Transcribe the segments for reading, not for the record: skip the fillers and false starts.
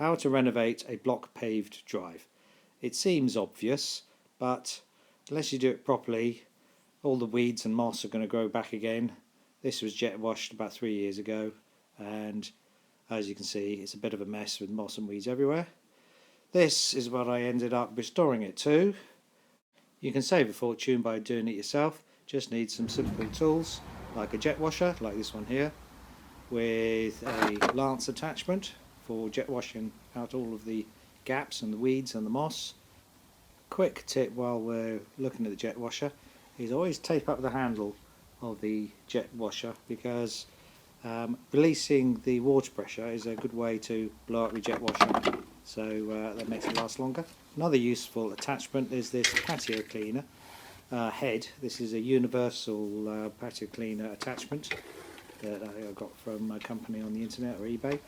How to renovate a block paved drive. It seems obvious, but unless you do it properly, all the weeds and moss are going to grow back again. This was jet washed about 3 years ago, and as you can see, it's a bit of a mess with moss and weeds everywhere. This is what I ended up restoring it to. You can save a fortune by doing it yourself. Just need some simple tools like a jet washer, like this one here, with a lance attachment for jet washing out all of the gaps and the weeds and the moss. Quick tip while we're looking at the jet washer is always tape up the handle of the jet washer, because releasing the water pressure is a good way to blow up your jet washer, so that makes it last longer. Another useful attachment is this patio cleaner head. This is a universal patio cleaner attachment that I got from a company on the internet or eBay.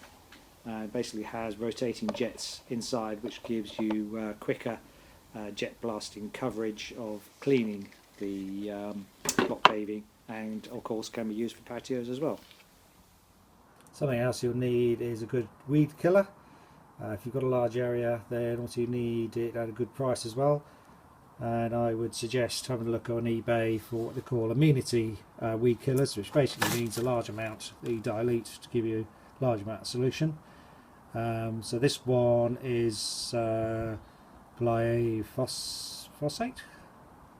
It basically has rotating jets inside, which gives you quicker jet blasting coverage of cleaning the block paving, and of course can be used for patios as well. Something else you'll need is a good weed killer. If you've got a large area, then also you need it at a good price as well. And I would suggest having a look on eBay for what they call amenity weed killers, which basically means a large amount that you dilute to give you a large amount of solution. So this one is glyphosate.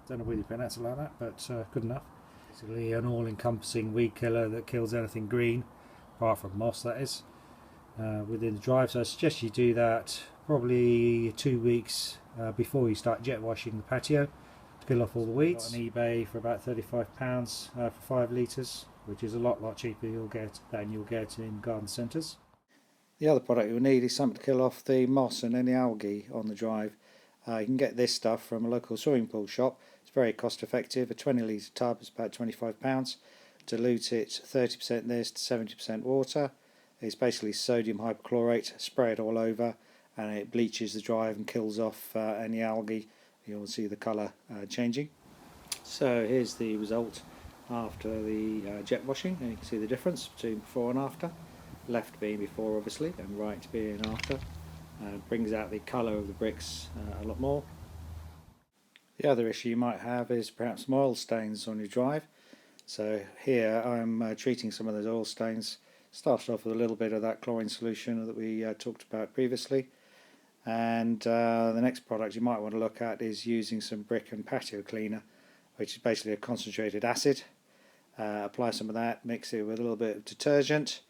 Don't know whether you pronounce it like that, but good enough. Basically an all-encompassing weed killer that kills anything green, apart from moss, that is, within the drive. So I suggest you do that probably 2 weeks before you start jet washing the patio to kill off all the weeds. On eBay for about £35 for 5 litres, which is a lot cheaper than you'll get in garden centres. The other product you'll need is something to kill off the moss and any algae on the drive. You can get this stuff from a local swimming pool shop. It's very cost effective. A 20 litre tub is about £25. Dilute it 30% this to 70% water. It's basically sodium hypochlorate. Spray it all over and it bleaches the drive and kills off any algae. You'll see the colour changing. So here's the result after the jet washing, and you can see the difference between before and after. Left being before obviously and right being after. Brings out the colour of the bricks a lot more. The other issue you might have is perhaps some oil stains on your drive. So here I'm treating some of those oil stains. Started off with a little bit of that chlorine solution that we talked about previously, and the next product you might want to look at is using some brick and patio cleaner, which is basically a concentrated acid. Apply some of that, mix it with a little bit of detergent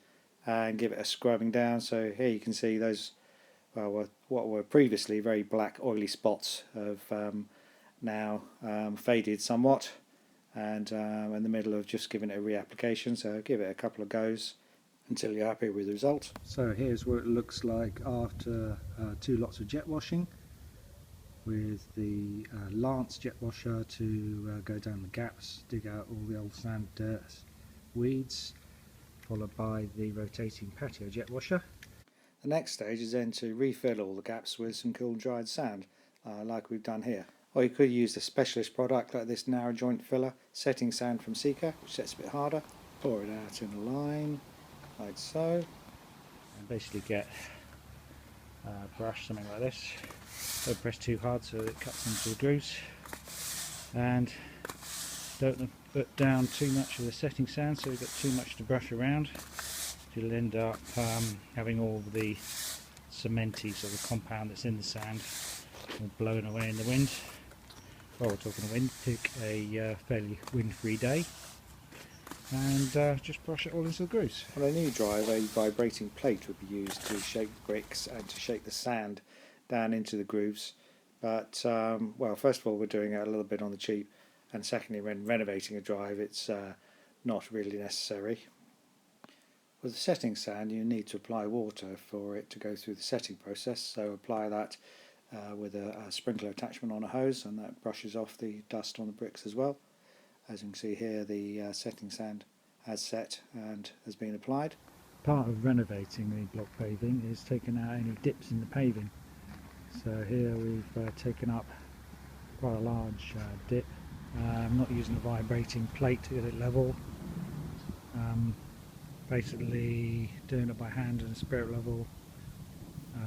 and give it a scrubbing down. So here you can see those, well, what were previously very black oily spots have now faded somewhat, and in the middle of just giving it a reapplication. So give it a couple of goes until you're happy with the result. So here's what it looks like after 2 lots of jet washing, with the lance jet washer to go down the gaps, dig out all the old sand, dirt, weeds, followed by the rotating patio jet washer. The next stage is then to refill all the gaps with some cool dried sand, like we've done here. Or you could use a specialist product like this narrow joint filler, setting sand from Sika, which sets a bit harder. Pour it out in a line, like so. And basically get a brush, something like this. Don't press too hard so it cuts into the grooves. And don't put down too much of the setting sand so you've got too much to brush around. You'll end up having all the cementies, or the compound that's in the sand, all blown away in the wind. While we're talking of wind, pick a fairly wind-free day and just brush it all into the grooves. On a new drive, a vibrating plate would be used to shake the bricks and to shake the sand down into the grooves. But well, first of all, we're doing it a little bit on the cheap, and secondly, when renovating a drive, it's not really necessary. With the setting sand, you need to apply water for it to go through the setting process, so apply that with a sprinkler attachment on a hose, and that brushes off the dust on the bricks as well. As you can see here, the setting sand has set and has been applied. Part of renovating the block paving is taking out any dips in the paving. So here we've taken up quite a large dip. I'm not using a vibrating plate to get it level. Basically doing it by hand at a spirit level,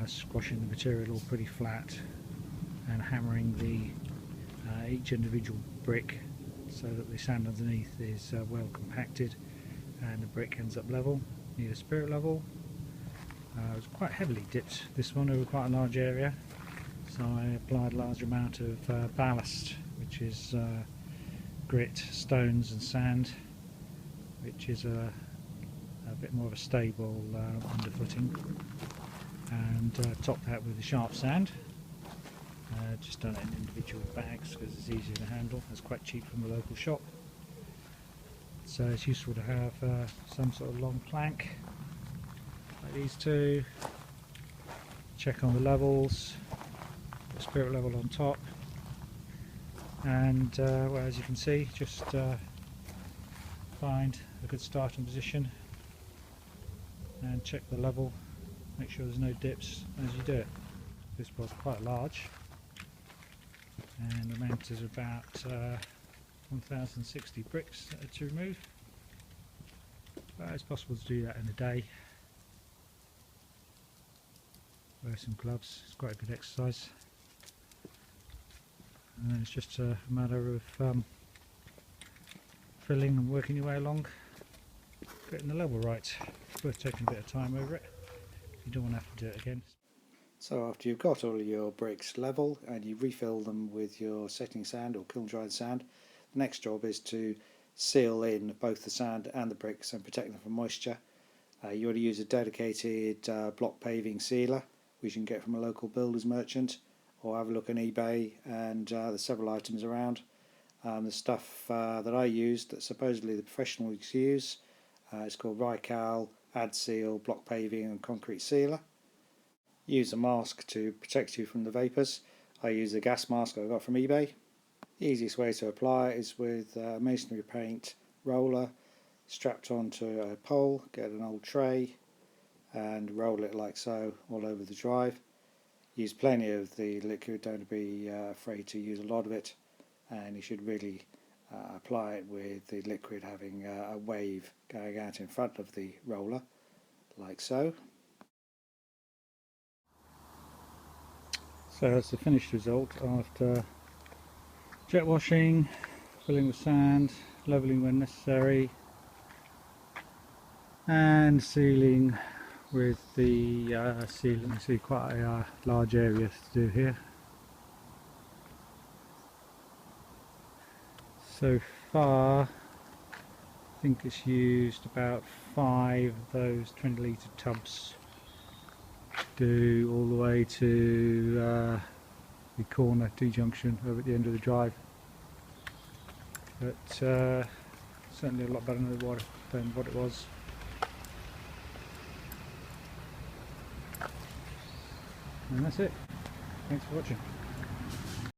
squashing the material all pretty flat and hammering each individual brick so that the sand underneath is well compacted and the brick ends up level. Need a spirit level. It was quite heavily dipped, this one, over quite a large area, so I applied a large amount of ballast, which is grit, stones and sand, which is a bit more of a stable underfooting, and topped that with the sharp sand. Just done it in individual bags because it's easier to handle. It's quite cheap from the local shop, so it's useful to have some sort of long plank like these two. Check on the levels, the spirit level on top, and well, as you can see, just find a good starting position and check the level, make sure there's no dips as you do it. This was quite large and the amount is about 1060 bricks to remove, but it's possible to do that in a day. Wear some gloves, it's quite a good exercise, and then it's just a matter of filling and working your way along, getting the level right. It's worth taking a bit of time over it, you don't want to have to do it again. So after you've got all of your bricks level and you refill them with your setting sand or kiln dried sand, the next job is to seal in both the sand and the bricks and protect them from moisture. You want to use a dedicated block paving sealer, which you can get from a local builder's merchant, or have a look on eBay, and there's several items around. The stuff that I used that supposedly the professionals use, it's called Rycal Ad Seal Block Paving and Concrete Sealer. Use a mask to protect you from the vapours. I use a gas mask I got from eBay. The easiest way to apply it is with masonry paint roller strapped onto a pole. Get an old tray and roll it like so all over the drive. Use plenty of the liquid, don't be afraid to use a lot of it, and you should really apply it with the liquid having a wave going out in front of the roller like so. So that's the finished result after jet washing, filling with sand, levelling when necessary, and sealing with the sealant. You see quite a large area to do here. So far I think it's used about 5 of those 20 litre tubs, do all the way to the corner T-junction over at the end of the drive, but certainly a lot better than what it was. And that's it. Thanks for watching.